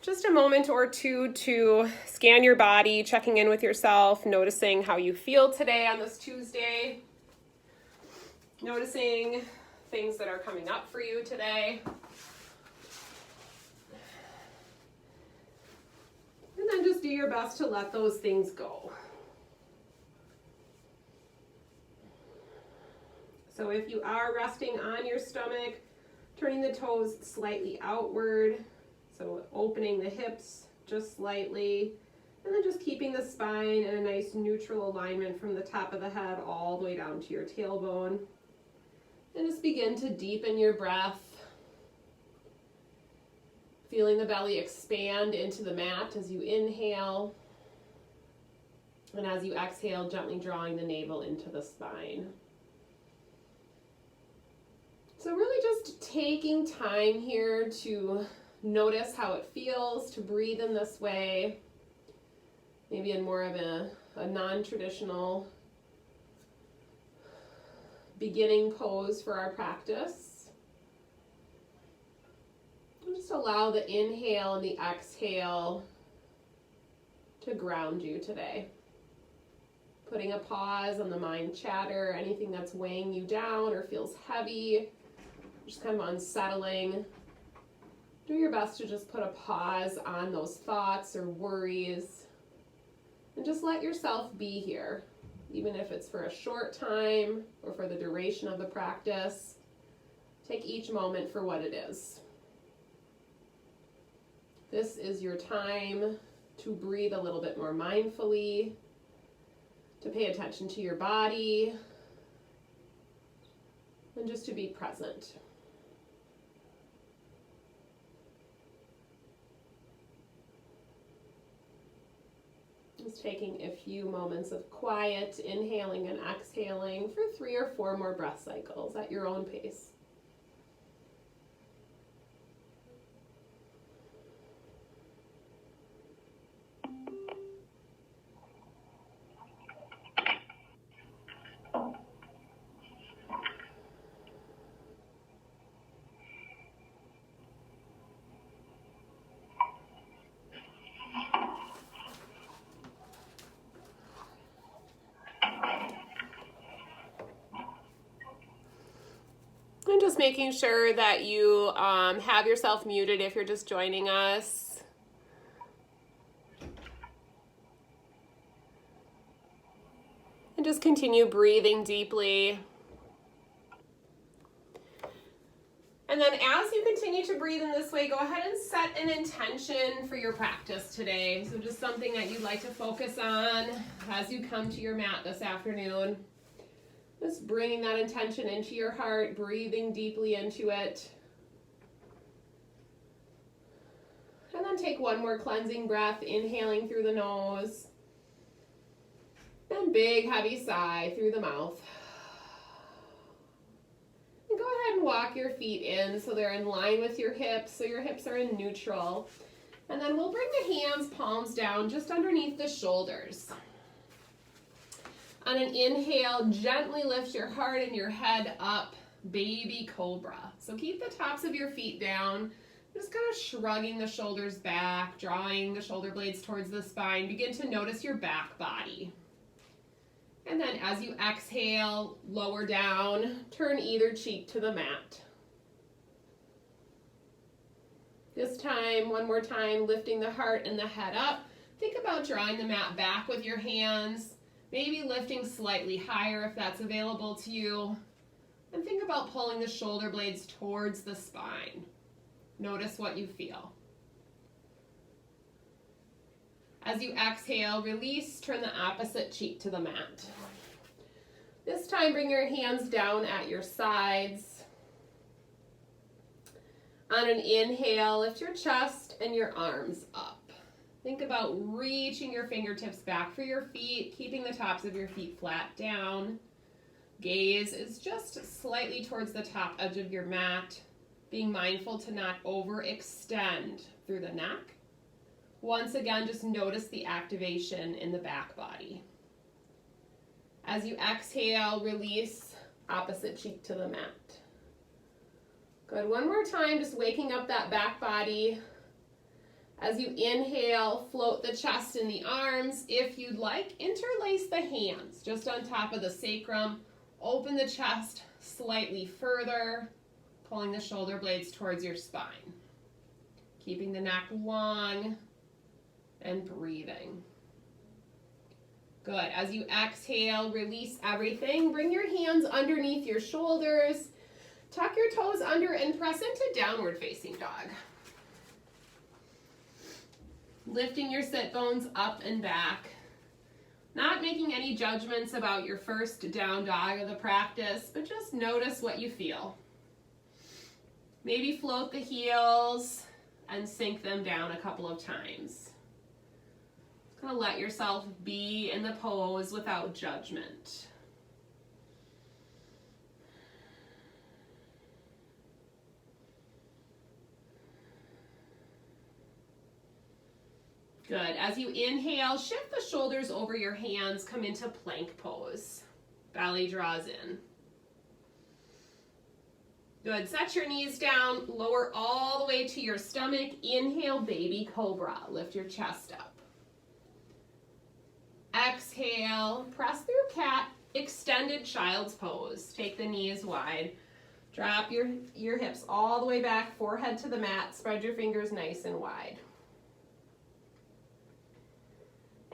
just a moment or two to scan your body, checking in with yourself, noticing how you feel today on this Tuesday, noticing things that are coming up for you today. And then just do your best to let those things go. So if you are resting on your stomach, turning the toes slightly outward, so opening the hips just slightly, and then just keeping the spine in a nice neutral alignment from the top of the head all the way down to your tailbone. And just begin to deepen your breath, feeling the belly expand into the mat as you inhale, and as you exhale, gently drawing the navel into the spine. So really just taking time here to notice how it feels to breathe in this way, maybe in more of a non-traditional beginning pose for our practice. And just allow the inhale and the exhale to ground you today. Putting a pause on the mind chatter, anything that's weighing you down or feels heavy, just kind of unsettling. Do your best to just put a pause on those thoughts or worries and just let yourself be here, even if it's for a short time or for the duration of the practice. Take each moment for what it is. This is your time to breathe a little bit more mindfully, to pay attention to your body, and just to be present. Just taking a few moments of quiet, inhaling and exhaling for 3 or 4 more breath cycles at your own pace. And just making sure that you have yourself muted if you're just joining us. And just continue breathing deeply. And then as you continue to breathe in this way, go ahead and set an intention for your practice today. So just something that you'd like to focus on as you come to your mat this afternoon. Just bringing that intention into your heart, breathing deeply into it. And then take one more cleansing breath, inhaling through the nose. And big, heavy sigh through the mouth. And go ahead and walk your feet in so they're in line with your hips, so your hips are in neutral. And then we'll bring the hands, palms down just underneath the shoulders. On an inhale, gently lift your heart and your head up, baby cobra. So keep the tops of your feet down, just kind of shrugging the shoulders back, drawing the shoulder blades towards the spine. Begin to notice your back body. And then as you exhale, lower down, turn either cheek to the mat. This time, one more time, lifting the heart and the head up. Think about drawing the mat back with your hands. Maybe lifting slightly higher if that's available to you. And think about pulling the shoulder blades towards the spine. Notice what you feel. As you exhale, release, turn the opposite cheek to the mat. This time, bring your hands down at your sides. On an inhale, lift your chest and your arms up. Think about reaching your fingertips back for your feet, keeping the tops of your feet flat down. Gaze is just slightly towards the top edge of your mat, being mindful to not overextend through the neck. Once again, just notice the activation in the back body. As you exhale, release, opposite cheek to the mat. Good, one more time, just waking up that back body. As you inhale, float the chest and the arms. If you'd like, interlace the hands just on top of the sacrum. Open the chest slightly further, pulling the shoulder blades towards your spine. Keeping the neck long and breathing. Good. As you exhale, release everything. Bring your hands underneath your shoulders. Tuck your toes under and press into downward facing dog. Lifting your sit bones up and back. Not making any judgments about your first down dog of the practice, but just notice what you feel. Maybe float the heels and sink them down a couple of times. Kind of let yourself be in the pose without judgment. Good. As you inhale, shift the shoulders over your hands, come into plank pose. Belly draws in. Good. Set your knees down, lower all the way to your stomach. Inhale, baby cobra. Lift your chest up. Exhale, press through cat, extended child's pose. Take the knees wide. Drop your hips all the way back, forehead to the mat. Spread your fingers nice and wide.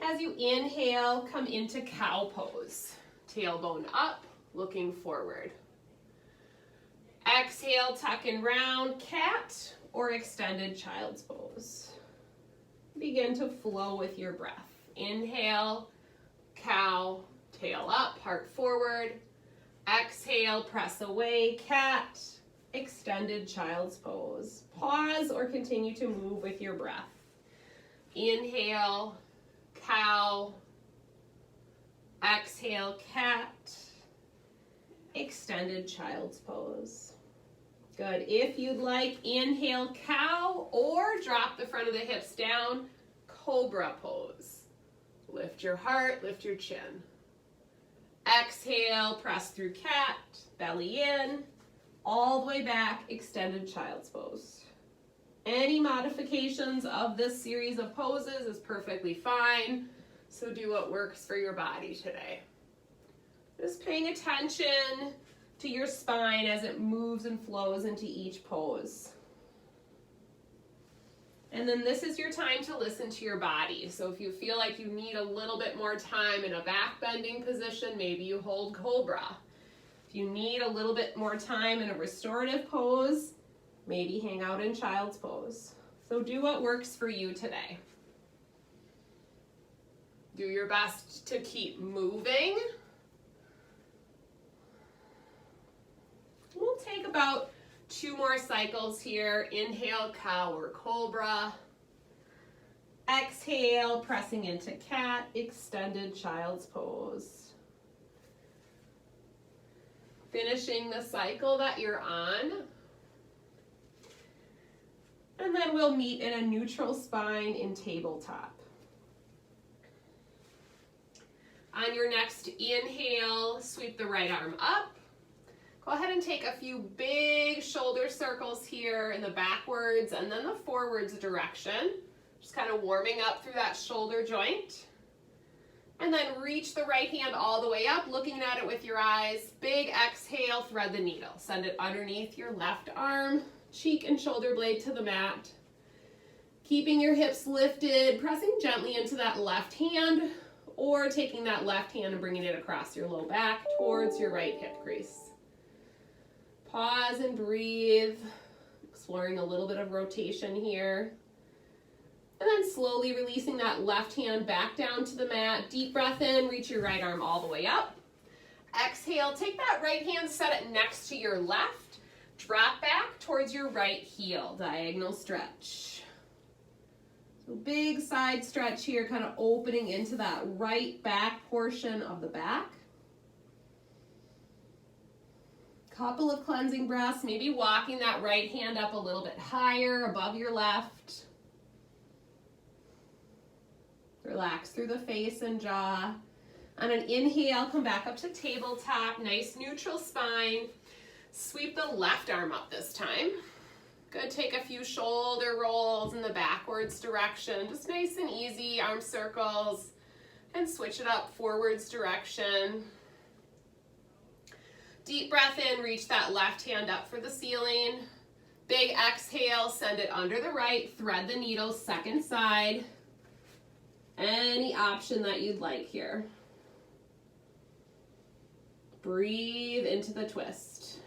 As you inhale, come into cow pose. Tailbone up, looking forward. Exhale, tuck and round, cat or extended child's pose. Begin to flow with your breath. Inhale, cow, tail up, heart forward. Exhale, press away, cat, extended child's pose. Pause or continue to move with your breath. Inhale, cow, exhale, cat, extended child's pose. Good. If you'd like, inhale, cow, or drop the front of the hips down, cobra pose. Lift your heart, lift your chin. Exhale, press through cat, belly in, all the way back, extended child's pose. Any modifications of this series of poses is perfectly fine, so do what works for your body today. Just paying attention to your spine as it moves and flows into each pose. And then this is your time to listen to your body. So if you feel like you need a little bit more time in a back bending position, maybe you hold cobra. If you need a little bit more time in a restorative pose, maybe hang out in child's pose. So do what works for you today. Do your best to keep moving. We'll take about 2 more cycles here. Inhale, cow or cobra. Exhale, pressing into cat, extended child's pose. Finishing the cycle that you're on. And then we'll meet in a neutral spine in tabletop. On your next inhale, sweep the right arm up. Go ahead and take a few big shoulder circles here in the backwards and then the forwards direction. Just kind of warming up through that shoulder joint. And then reach the right hand all the way up, looking at it with your eyes. Big exhale, thread the needle. Send it underneath your left arm, cheek and shoulder blade to the mat. Keeping your hips lifted, pressing gently into that left hand, or taking that left hand and bringing it across your low back towards your right hip crease. Pause and breathe, exploring a little bit of rotation here. And then slowly releasing that left hand back down to the mat. Deep breath in, reach your right arm all the way up. Exhale, take that right hand, set it next to your left. Drop back towards your right heel, diagonal stretch. So big side stretch here, kind of opening into that right back portion of the back. Couple of cleansing breaths, maybe walking that right hand up a little bit higher above your left. Relax through the face and jaw. On an inhale, come back up to tabletop, nice neutral spine. Sweep the left arm up this time. Good, take a few shoulder rolls in the backwards. backwards direction. Just nice and easy, arm circles, and switch it up forwards direction. Deep breath in, reach that left hand up for the ceiling. Big exhale, send it under the right, thread the needle, second side. Any option that you'd like here. Breathe into the twist.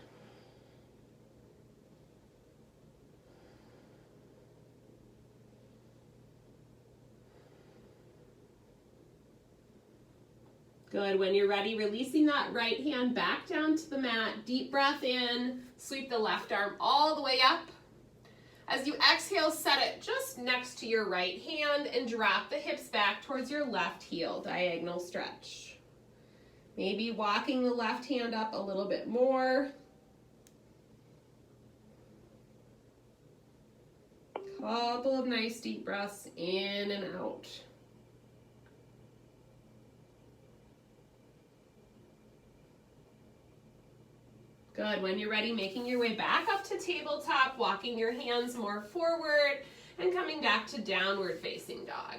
Good. When you're ready, releasing that right hand back down to the mat. Deep breath in. Sweep the left arm all the way up. As you exhale, set it just next to your right hand and drop the hips back towards your left heel. Diagonal stretch. Maybe walking the left hand up a little bit more. Couple of nice deep breaths in and out. Good. When you're ready, making your way back up to tabletop, walking your hands more forward, and coming back to downward facing dog.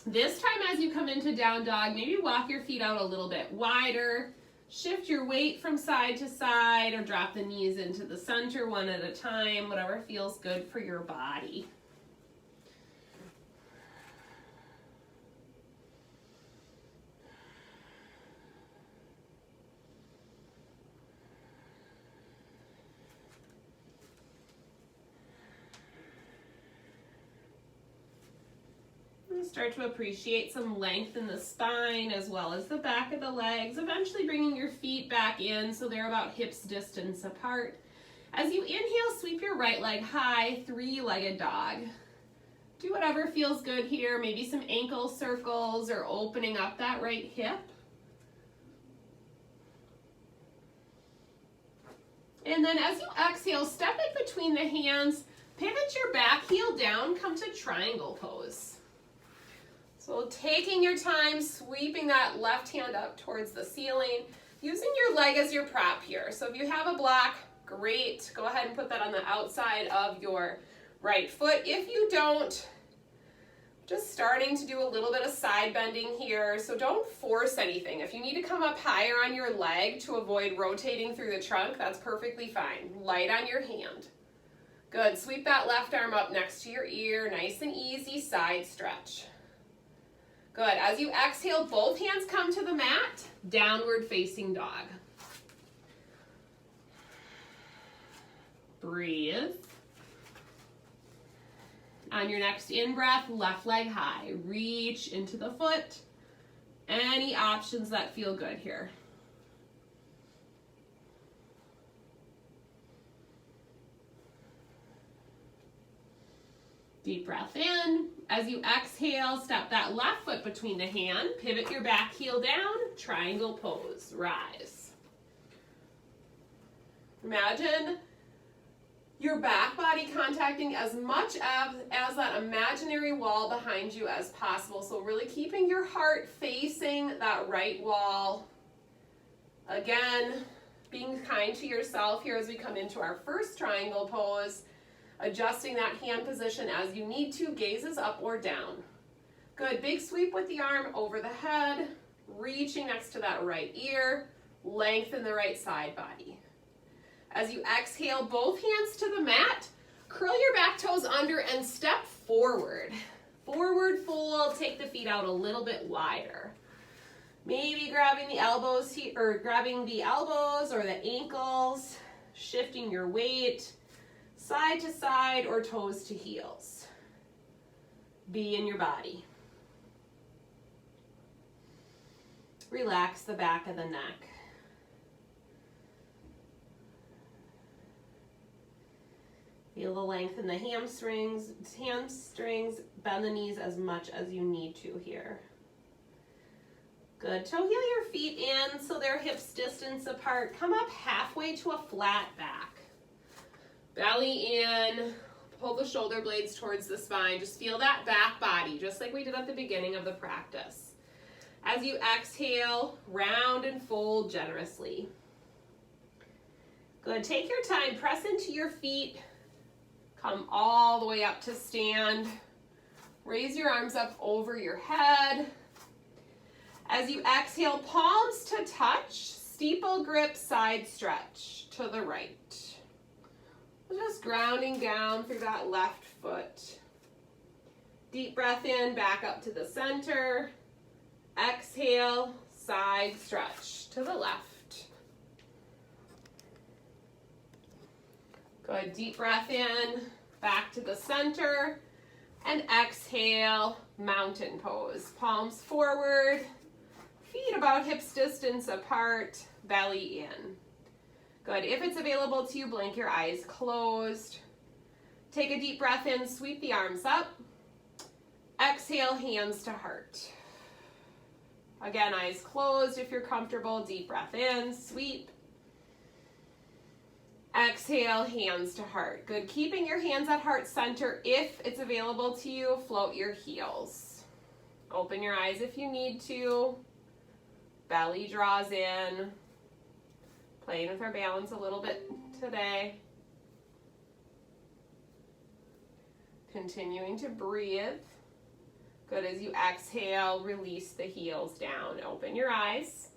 This time as you come into down dog, maybe walk your feet out a little bit wider, shift your weight from side to side, or drop the knees into the center one at a time, whatever feels good for your body. Start to appreciate some length in the spine as well as the back of the legs, eventually bringing your feet back in so they're about hips distance apart. As you inhale, sweep your right leg high, three-legged dog. Do whatever feels good here, maybe some ankle circles or opening up that right hip. And then as you exhale, step in between the hands, pivot your back heel down, come to triangle pose. So taking your time, sweeping that left hand up towards the ceiling, using your leg as your prop here. So if you have a block, great. Go ahead and put that on the outside of your right foot. If you don't, just starting to do a little bit of side bending here. So don't force anything. If you need to come up higher on your leg to avoid rotating through the trunk, that's perfectly fine. Light on your hand. Good. Sweep that left arm up next to your ear. Nice and easy side stretch. Good. As you exhale, both hands come to the mat, downward facing dog. Breathe. On your next in-breath, left leg high. Reach into the foot. Any options that feel good here. Deep breath in. As you exhale, step that left foot between the hand, pivot your back heel down, triangle pose, rise. Imagine your back body contacting as much as that imaginary wall behind you as possible. So really keeping your heart facing that right wall. Again, being kind to yourself here as we come into our first triangle pose. Adjusting that hand position as you need to, gazes up or down. Good, big sweep with the arm over the head, reaching next to that right ear, lengthen the right side body. As you exhale, both hands to the mat, curl your back toes under and step forward. Forward fold, take the feet out a little bit wider. Maybe grabbing the elbows here, or grabbing the elbows or the ankles, shifting your weight, side to side or toes to heels. Be in your body. Relax the back of the neck. Feel the length in the hamstrings, bend the knees as much as you need to here. Good. Toe heel your feet in so they're hips distance apart. Come up halfway to a flat back. Belly in, pull the shoulder blades towards the spine. Just feel that back body, just like we did at the beginning of the practice. As you exhale, round and fold generously. Good, take your time, press into your feet. Come all the way up to stand. Raise your arms up over your head. As you exhale, palms to touch, steeple grip, side stretch to the right. Just grounding down through that left foot. Deep breath in, back up to the center. Exhale, side stretch to the left. Good, deep breath in, back to the center. And exhale, mountain pose. Palms forward, feet about hips distance apart, belly in. Good, if it's available to you, blink your eyes closed. Take a deep breath in, sweep the arms up. Exhale, hands to heart. Again, eyes closed if you're comfortable. Deep breath in, sweep. Exhale, hands to heart. Good, keeping your hands at heart center. If it's available to you, float your heels. Open your eyes if you need to. Belly draws in. Playing with our balance a little bit today. Continuing to breathe. Good, as you exhale, release the heels down. Open your eyes.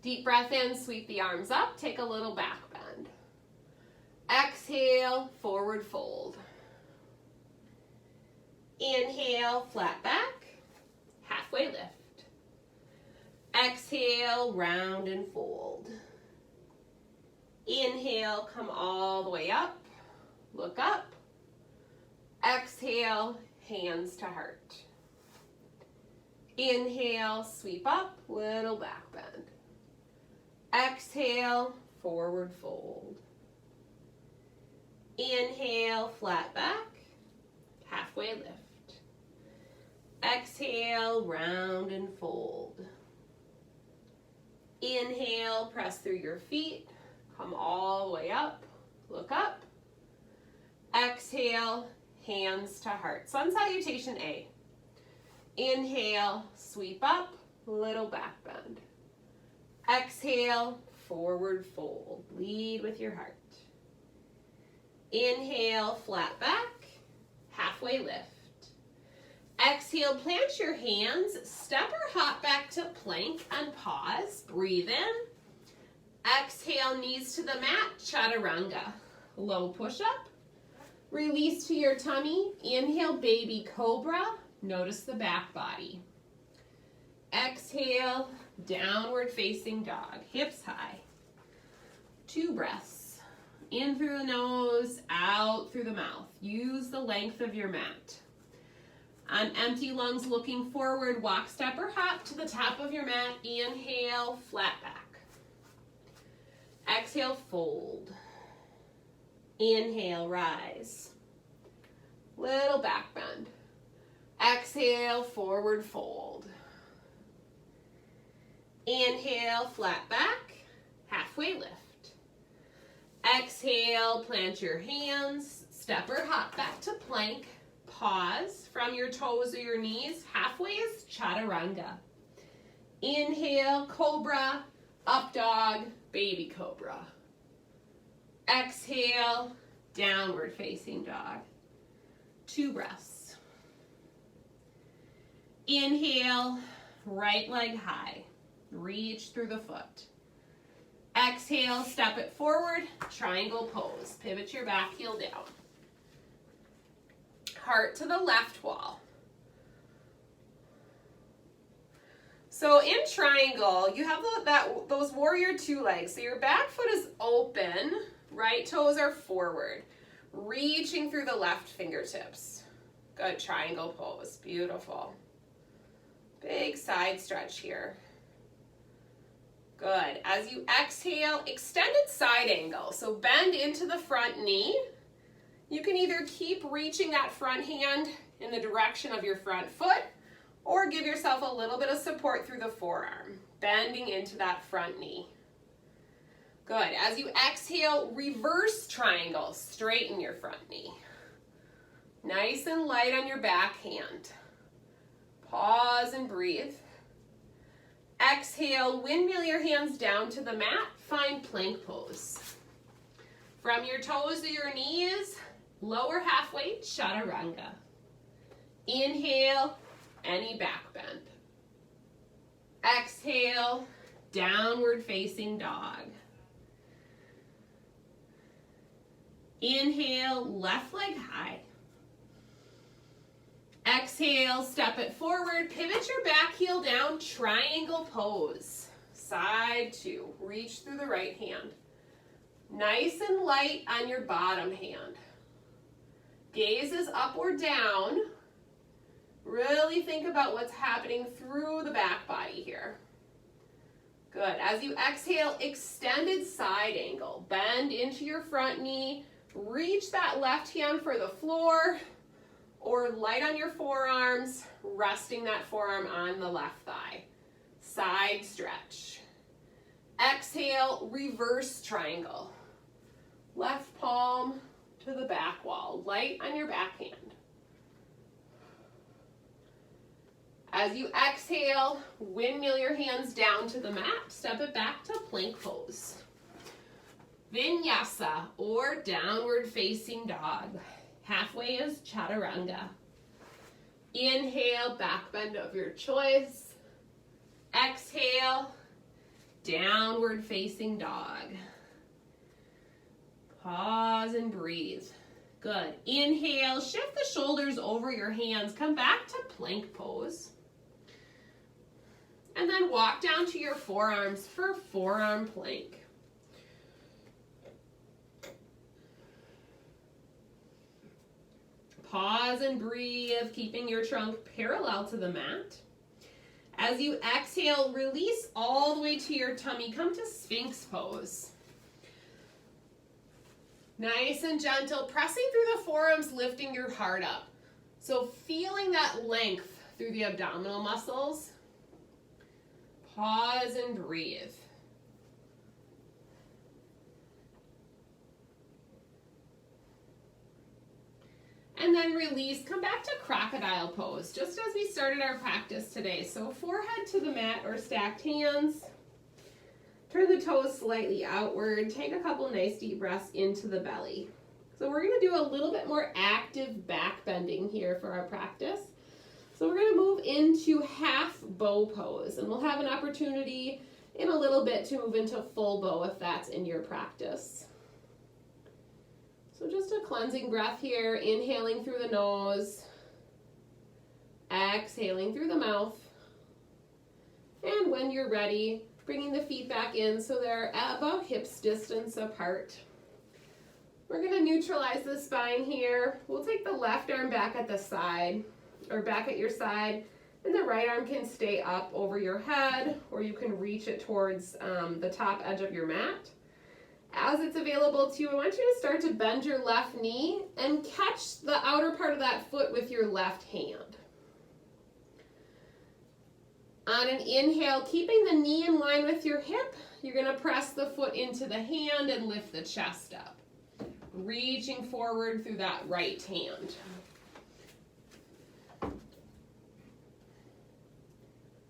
Deep breath in, sweep the arms up. Take a little back bend. Exhale, forward fold. Inhale, flat back. Halfway lift. Exhale, round and fold. Inhale, come all the way up. Look up. Exhale, hands to heart. Inhale, sweep up, little back bend. Exhale, forward fold. Inhale, flat back, halfway lift. Exhale, round and fold. Inhale, press through your feet, come all the way up, look up. Exhale, hands to heart. Sun salutation A. Inhale, sweep up, little back bend. Exhale, forward fold. Lead with your heart. Inhale, flat back, halfway lift. Exhale, plant your hands, step or hop back to plank and pause. Breathe in. Exhale, knees to the mat, chaturanga. Low push-up. Release to your tummy. Inhale, baby cobra. Notice the back body. Exhale, downward facing dog. Hips high. 2 breaths. In through the nose, out through the mouth. Use the length of your mat. On empty lungs, looking forward, walk, step, or hop to the top of your mat. Inhale, flat back. Exhale, fold. Inhale, rise. Little back bend. Exhale, forward fold. Inhale, flat back, halfway lift. Exhale, plant your hands, step or hop back to plank. Pause from your toes or your knees. Halfway is chaturanga. Inhale, cobra, up dog, baby cobra. Exhale, downward facing dog. 2 breaths. Inhale, right leg high. Reach through the foot. Exhale, step it forward, triangle pose. Pivot your back heel down. Heart to the left wall. So in triangle, you have those warrior 2 legs. So your back foot is open, right toes are forward, reaching through the left fingertips. Good, triangle pose, beautiful. Big side stretch here. Good, as you exhale, extended side angle. So bend into the front knee. You can either keep reaching that front hand in the direction of your front foot, or give yourself a little bit of support through the forearm, bending into that front knee. Good, as you exhale, reverse triangle, straighten your front knee. Nice and light on your back hand. Pause and breathe. Exhale, windmill your hands down to the mat, find plank pose. From your toes to your knees, lower halfway, chaturanga. Inhale, any back bend. Exhale, downward facing dog. Inhale, left leg high. Exhale, step it forward, pivot your back heel down, triangle pose. Side two, reach through the right hand. Nice and light on your bottom hand. Gaze is up or down. Really think about what's happening through the back body here. Good. As you exhale, extended side angle. Bend into your front knee. Reach that left hand for the floor or light on your forearms, resting that forearm on the left thigh. Side stretch. Exhale, reverse triangle. Left palm to the back wall. Light on your back hand. As you exhale, windmill your hands down to the mat. Step it back to plank pose. Vinyasa or downward facing dog. Halfway is chaturanga. Inhale, back bend of your choice. Exhale, downward facing dog. Pause and breathe. Good. Inhale, shift the shoulders over your hands. Come back to plank pose. And then walk down to your forearms for forearm plank. Pause and breathe, keeping your trunk parallel to the mat. As you exhale, release all the way to your tummy. Come to Sphinx pose. Nice and gentle, pressing through the forearms, lifting your heart up. So feeling that length through the abdominal muscles. Pause and breathe. And then release, come back to crocodile pose, just as we started our practice today. So forehead to the mat or stacked hands. Turn the toes slightly outward. Take a couple nice deep breaths into the belly. So we're gonna do a little bit more active back bending here for our practice. So we're gonna move into half bow pose, and we'll have an opportunity in a little bit to move into full bow if that's in your practice. So just a cleansing breath here, inhaling through the nose, exhaling through the mouth. And when you're ready, bringing the feet back in so they're at about hips distance apart. We're gonna neutralize the spine here. We'll take the left arm back at the side, or back at your side, and the right arm can stay up over your head, or you can reach it towards the top edge of your mat. As it's available to you, I want you to start to bend your left knee and catch the outer part of that foot with your left hand. On an inhale, keeping the knee in line with your hip, you're going to press the foot into the hand and lift the chest up. Reaching forward through that right hand.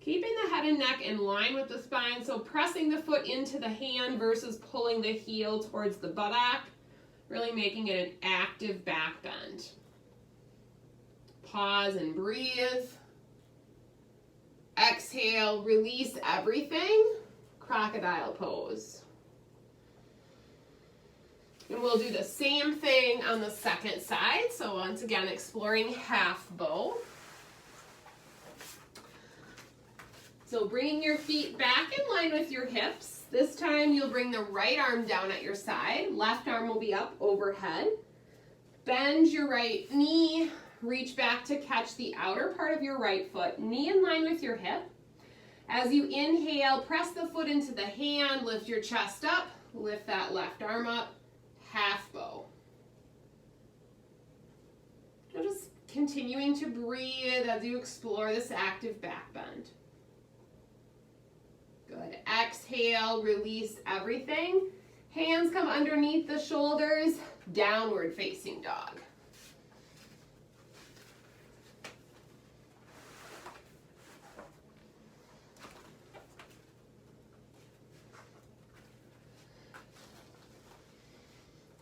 Keeping the head and neck in line with the spine, so pressing the foot into the hand versus pulling the heel towards the buttock, really making it an active back bend. Pause and breathe. Exhale, release everything. Crocodile pose. And we'll do the same thing on the second side. So once again, exploring half bow. So bringing your feet back in line with your hips. This time you'll bring the right arm down at your side. Left arm will be up overhead. Bend your right knee. Reach back to catch the outer part of your right foot. Knee in line with your hip. As you inhale, press the foot into the hand. Lift your chest up. Lift that left arm up. Half bow. Now just continuing to breathe as you explore this active back bend. Good. Exhale, release everything. Hands come underneath the shoulders, downward facing dog.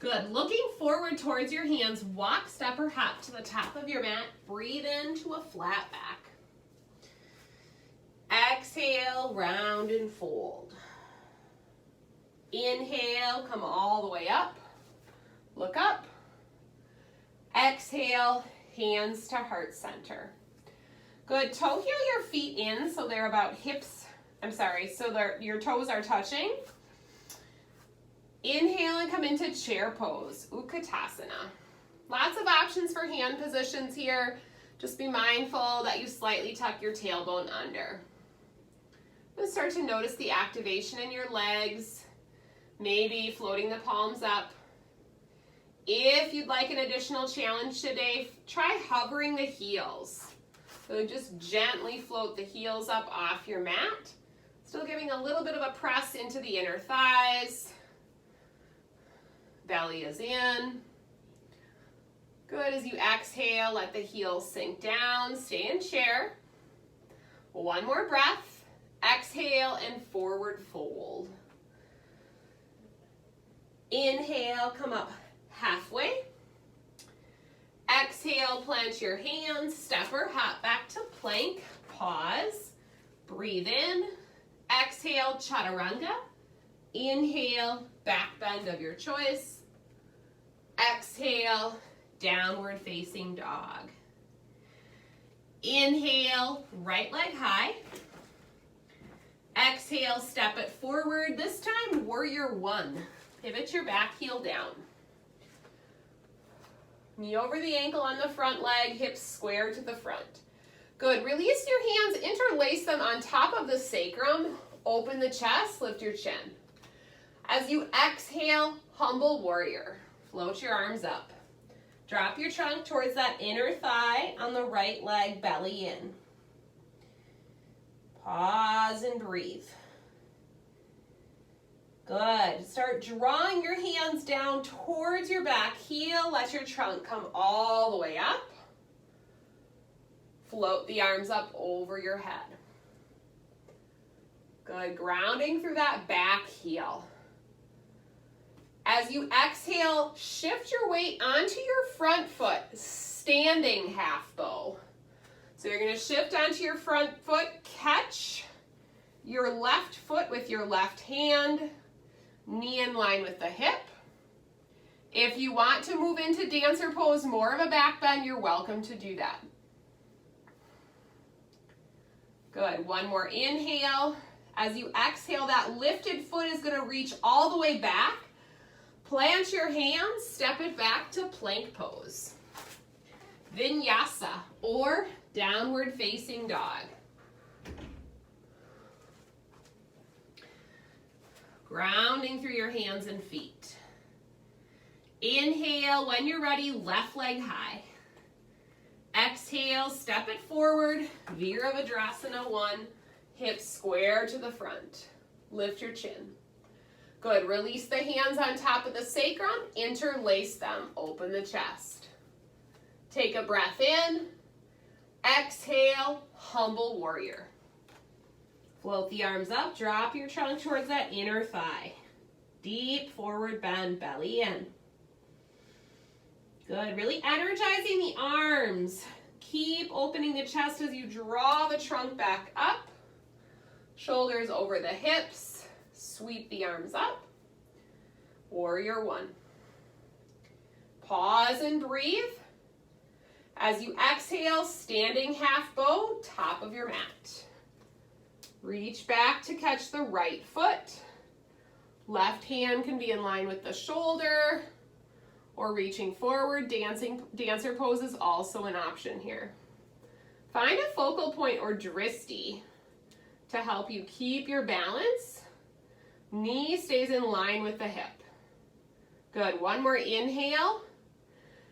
Good. Looking forward towards your hands, walk, step, or hop to the top of your mat. Breathe into a flat back. Exhale, round and fold. Inhale, come all the way up. Look up. Exhale, hands to heart center. Good. Toe heel your feet in so they're about hips. So your toes are touching. Inhale and come into chair pose, Utkatasana. Lots of options for hand positions here. Just be mindful that you slightly tuck your tailbone under. You'll start to notice the activation in your legs, maybe floating the palms up. If you'd like an additional challenge today, try hovering the heels. So just gently float the heels up off your mat. Still giving a little bit of a press into the inner thighs. Belly is in. Good. As you exhale, let the heels sink down. Stay in chair. One more breath. Exhale and forward fold. Inhale, come up halfway. Exhale, plant your hands, step or hop back to plank. Pause. Breathe in. Exhale, chaturanga. Inhale, back bend of your choice. Exhale, downward facing dog. Inhale, right leg high. Exhale, step it forward. This time, warrior one. Pivot your back heel down. Knee over the ankle on the front leg, hips square to the front. Good. Release your hands, interlace them on top of the sacrum. Open the chest, lift your chin. As you exhale, humble warrior. Float your arms up. Drop your trunk towards that inner thigh on the right leg, belly in. Pause and breathe. Good. Start drawing your hands down towards your back heel. Let your trunk come all the way up. Float the arms up over your head. Good. Grounding through that back heel. As you exhale, shift your weight onto your front foot, standing half bow. So you're going to shift onto your front foot, catch your left foot with your left hand, knee in line with the hip. If you want to move into dancer pose, more of a back bend, you're welcome to do that. Good. One more inhale. As you exhale, that lifted foot is going to reach all the way back. Plant your hands, step it back to plank pose. Vinyasa, or downward facing dog. Grounding through your hands and feet. Inhale, when you're ready, left leg high. Exhale, step it forward, Virabhadrasana 1, hips square to the front. Lift your chin. Good, release the hands on top of the sacrum, interlace them, open the chest. Take a breath in, exhale, humble warrior. Float the arms up, drop your trunk towards that inner thigh. Deep forward bend, belly in. Good, really energizing the arms. Keep opening the chest as you draw the trunk back up. Shoulders over the hips. Sweep the arms up. Warrior one. Pause and breathe. As you exhale, standing half bow, top of your mat. Reach back to catch the right foot. Left hand can be in line with the shoulder or reaching forward. Dancer pose is also an option here. Find a focal point or dristi to help you keep your balance. Knee stays in line with the hip. Good, one more inhale.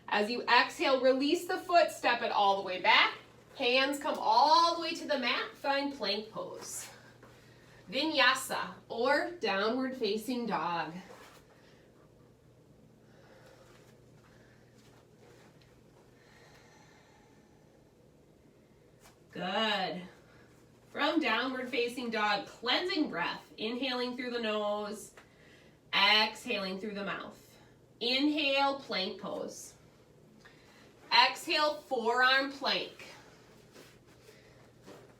As you exhale, release the foot, step it all the way back. Hands come all the way to the mat, find plank pose. Vinyasa, or downward facing dog. Good. From downward facing dog, cleansing breath. Inhaling through the nose, exhaling through the mouth. Inhale, plank pose. Exhale, forearm plank.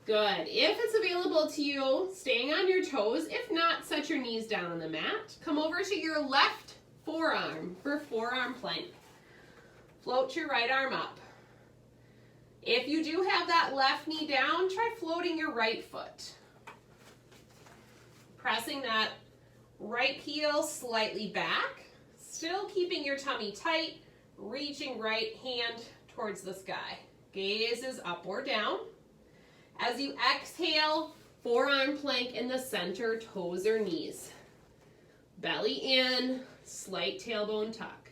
Good. If it's available to you, staying on your toes. If not, set your knees down on the mat. Come over to your left forearm for forearm plank. Float your right arm up. If you do have that left knee down, try floating your right foot. Pressing that right heel slightly back, still keeping your tummy tight, reaching right hand towards the sky. Gaze is up or down. As you exhale, forearm plank in the center, toes or knees. Belly in, slight tailbone tuck.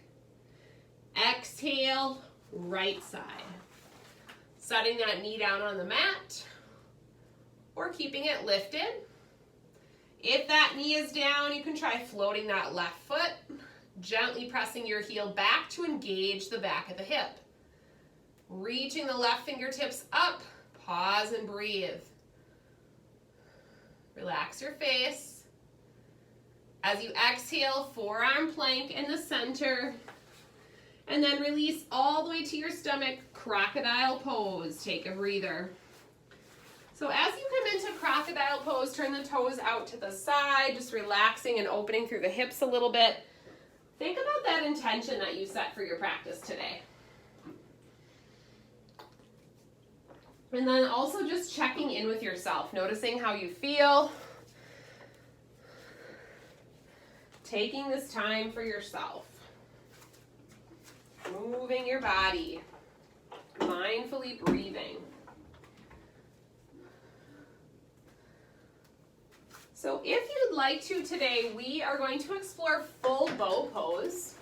Exhale, right side. Setting that knee down on the mat or keeping it lifted. If that knee is down, you can try floating that left foot, gently pressing your heel back to engage the back of the hip. Reaching the left fingertips up, pause and breathe. Relax your face. As you exhale, forearm plank in the center, and then release all the way to your stomach, crocodile pose. Take a breather. So as you come into crocodile pose, turn the toes out to the side, just relaxing and opening through the hips a little bit. Think about that intention that you set for your practice today. And then also just checking in with yourself, noticing how you feel. Taking this time for yourself. Moving your body. Mindfully breathing. So if you'd like to today, we are going to explore full bow pose.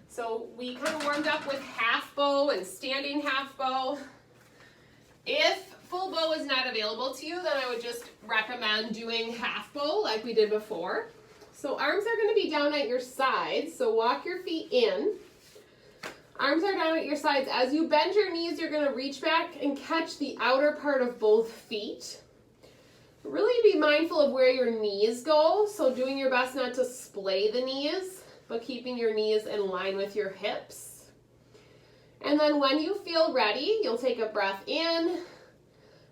So we kind of warmed up with half bow and standing half bow. If full bow is not available to you, then I would just recommend doing half bow like we did before. So arms are going to be down at your sides, so walk your feet in. Arms are down at your sides. As you bend your knees, you're going to reach back and catch the outer part of both feet. Really be mindful of where your knees go, so doing your best not to splay the knees, but keeping your knees in line with your hips. And then when you feel ready, you'll take a breath in.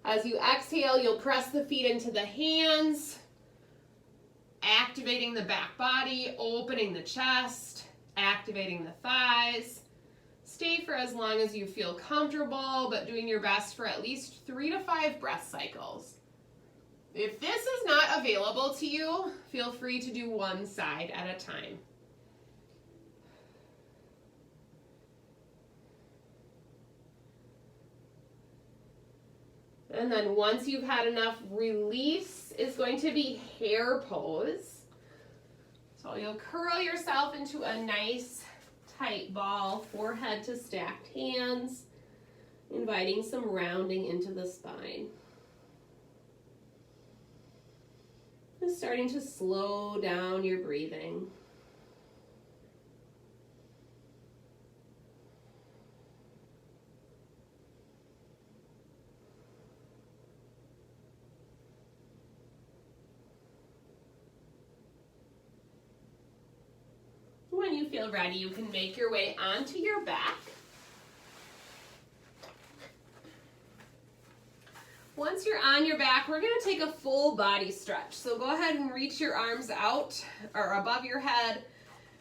As you exhale, you'll press the feet into the hands, activating the back body, opening the chest, activating the thighs. Stay for as long as you feel comfortable, but doing your best for at least 3 to 5 breath cycles. If this is not available to you, feel free to do one side at a time. And then once you've had enough, release is going to be hare pose. So you'll curl yourself into a nice tight ball, forehead to stacked hands, inviting some rounding into the spine. And starting to slow down your breathing. When you feel ready, you can make your way onto your back. Once you're on your back, we're going to take a full body stretch. So go ahead and reach your arms out or above your head.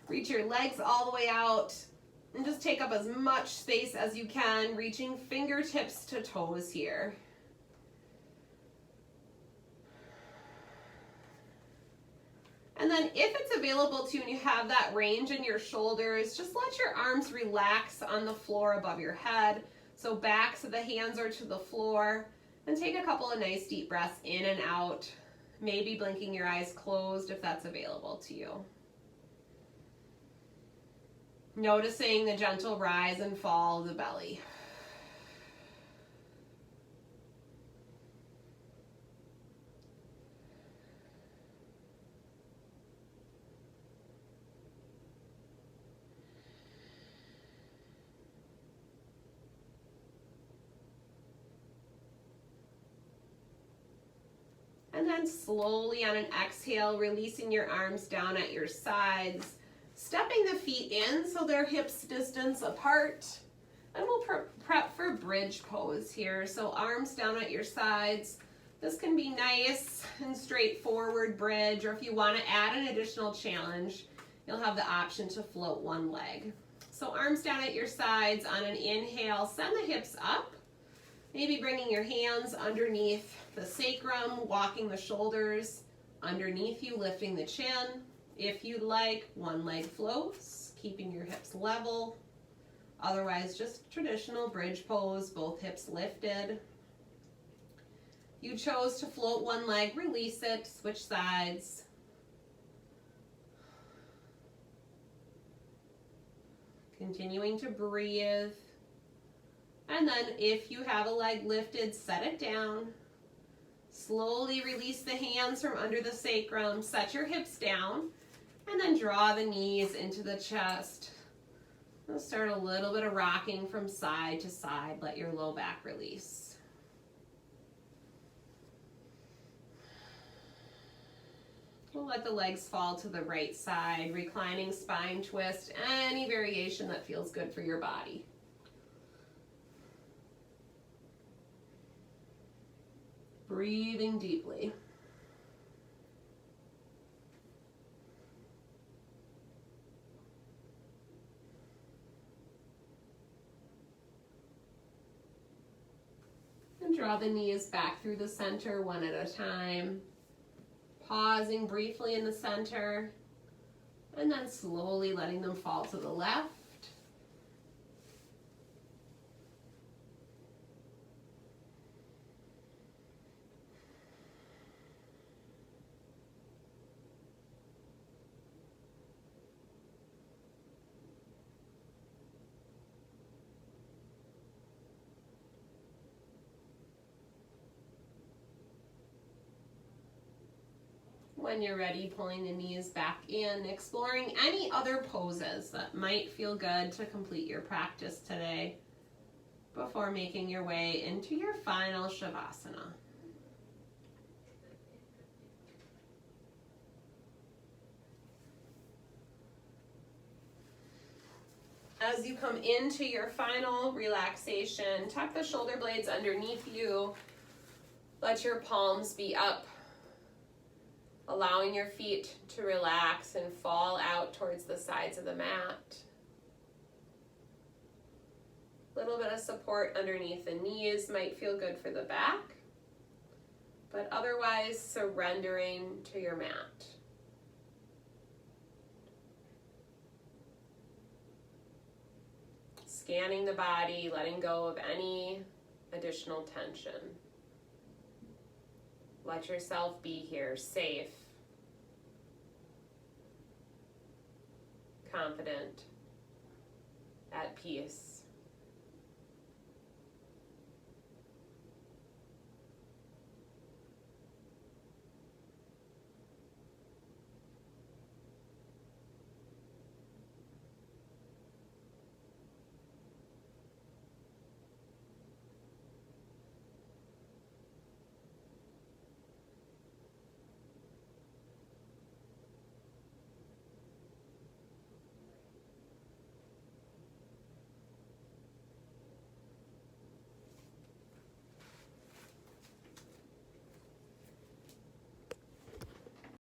Reach your legs all the way out and just take up as much space as you can, reaching fingertips to toes here. And then if it's available to you and you have that range in your shoulders, just let your arms relax on the floor above your head. So backs of the hands are to the floor. And take a couple of nice deep breaths in and out, maybe blinking your eyes closed if that's available to you. Noticing the gentle rise and fall of the belly. And then slowly on an exhale, releasing your arms down at your sides, Stepping the feet in so they're hips distance apart. And we'll prep for bridge pose here. So arms down at your sides. This can be nice and straightforward bridge, or if you want to add an additional challenge, you'll have the option to float one leg. So arms down at your sides. On an inhale, send the hips up. Maybe bringing your hands underneath the sacrum, walking the shoulders underneath you, lifting the chin. If you'd like, one leg floats, keeping your hips level. Otherwise, just traditional bridge pose, both hips lifted. You chose to float one leg, release it, switch sides. Continuing to breathe. And then if you have a leg lifted, set it down. Slowly release the hands from under the sacrum, set your hips down, and then draw the knees into the chest. We'll start a little bit of rocking from side to side. Let your low back release. We'll let the legs fall to the right side, reclining spine twist, any variation that feels good for your body. Breathing deeply. And draw the knees back through the center one at a time. Pausing briefly in the center, and then slowly letting them fall to the left. When you're ready, pulling the knees back in, exploring any other poses that might feel good to complete your practice today before making your way into your final Shavasana. As you come into your final relaxation, tuck the shoulder blades underneath you. Let your palms be up, allowing your feet to relax and fall out towards the sides of the mat. A little bit of support underneath the knees might feel good for the back, but otherwise surrendering to your mat. Scanning the body, letting go of any additional tension. Let yourself be here, safe, confident, at peace.